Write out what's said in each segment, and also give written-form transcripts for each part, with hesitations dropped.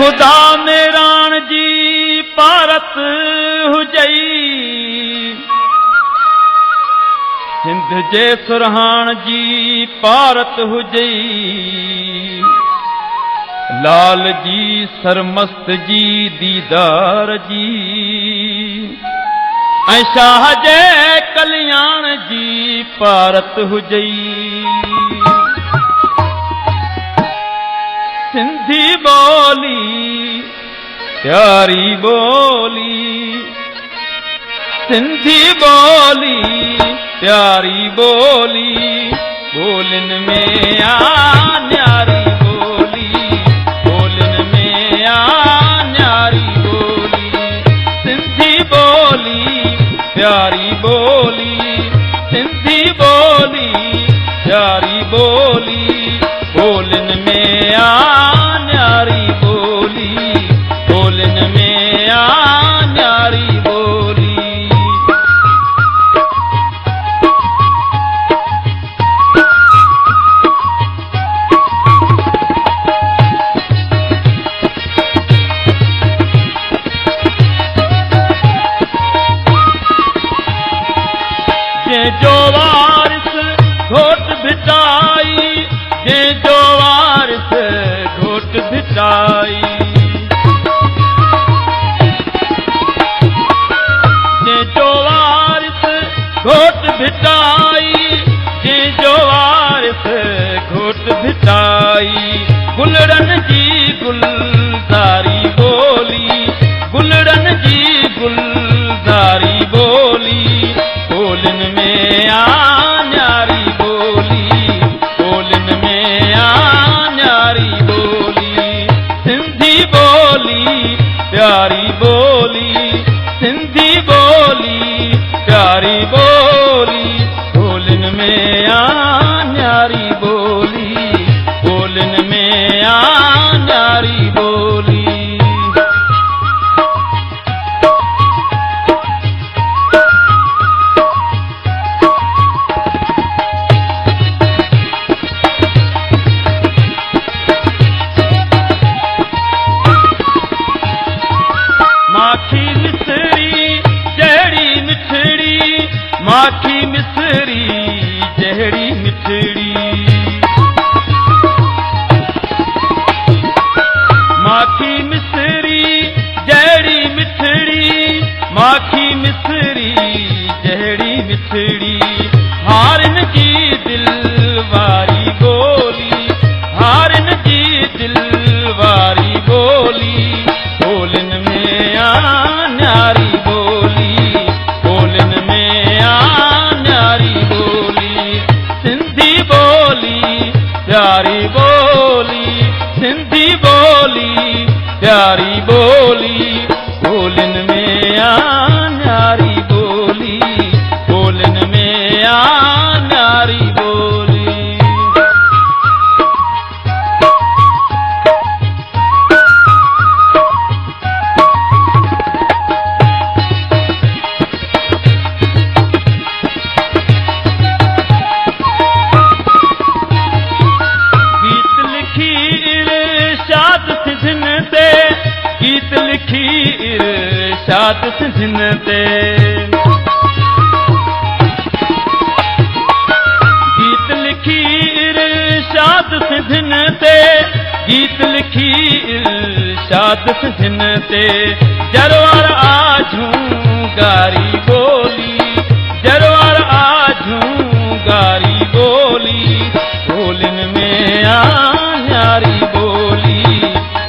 ख़ुदा मेराण जी पारत हुजई, सिंध जे सुरहाण जी पारत हुजई, लाल जी सरमस्त जी दीदार जी, ऐं शाह जे कल्याण जी पारत हुजई। सिंधी बोली प्यारी बोली, सिंधी बोली प्यारी बोली, बोलन में आ न्यारी बोली, बोलन में आ न्यारी बोली। सिंधी बोली प्यारी बोली, सिंधी बोली प्यारी बोली, बोलन में आ न्यारी बोली, बोलन में आ न्यारी बोली। जे जो वारिस घोट भिटाई, जे जो वारिस घोट भिटाई, जे जो वारिस घोट भिटाई, जे जो वारिस घोट भिटाई, गुलड़न जी गुलज़ारी बोली, गुलड़न जी गुलज़ारी बोली, बोलन में आ न्यारी बोली, बोलन में आ न्यारी बोली। सिंधी बोली प्यारी बोली, सिंधी बोली प्यारी बोली, बोलन में आ न्यारी बोली, बोलन में आ न्यारी बोली। माखी मिसरी जहड़ी मिठड़ी, माखी मिसरी जहड़ी मिठड़ी, माखी मिसरी जहड़ी मिठड़ी, माखी मिसरी जहड़ी मिठड़ी, हारन जी दिलवारी बोली, हारन जी दिलवारी बोली, बोलन में आ न्यारी बोली, बोलन में आ न्यारी बोली। सिंधी बोली प्यारी बोली, सिंधी बोली प्यारी बोली, बोलन में आ न्यारी बोली, बोलन में आ न्यारी बोली। गीत लिखी इरशाद सिंधिन ते, गीत लिखी इरशाद सिंधिन ते, गीत लिखी इरशाद सिंधिन ते, जरवार आजूं गारी बोली, जरवार आजूं गारी बोली, बोलन में आ न्यारी बोली,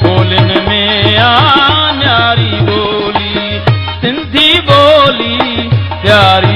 बोलन में आ न्यारी बोली। सिंधी बोली प्यारी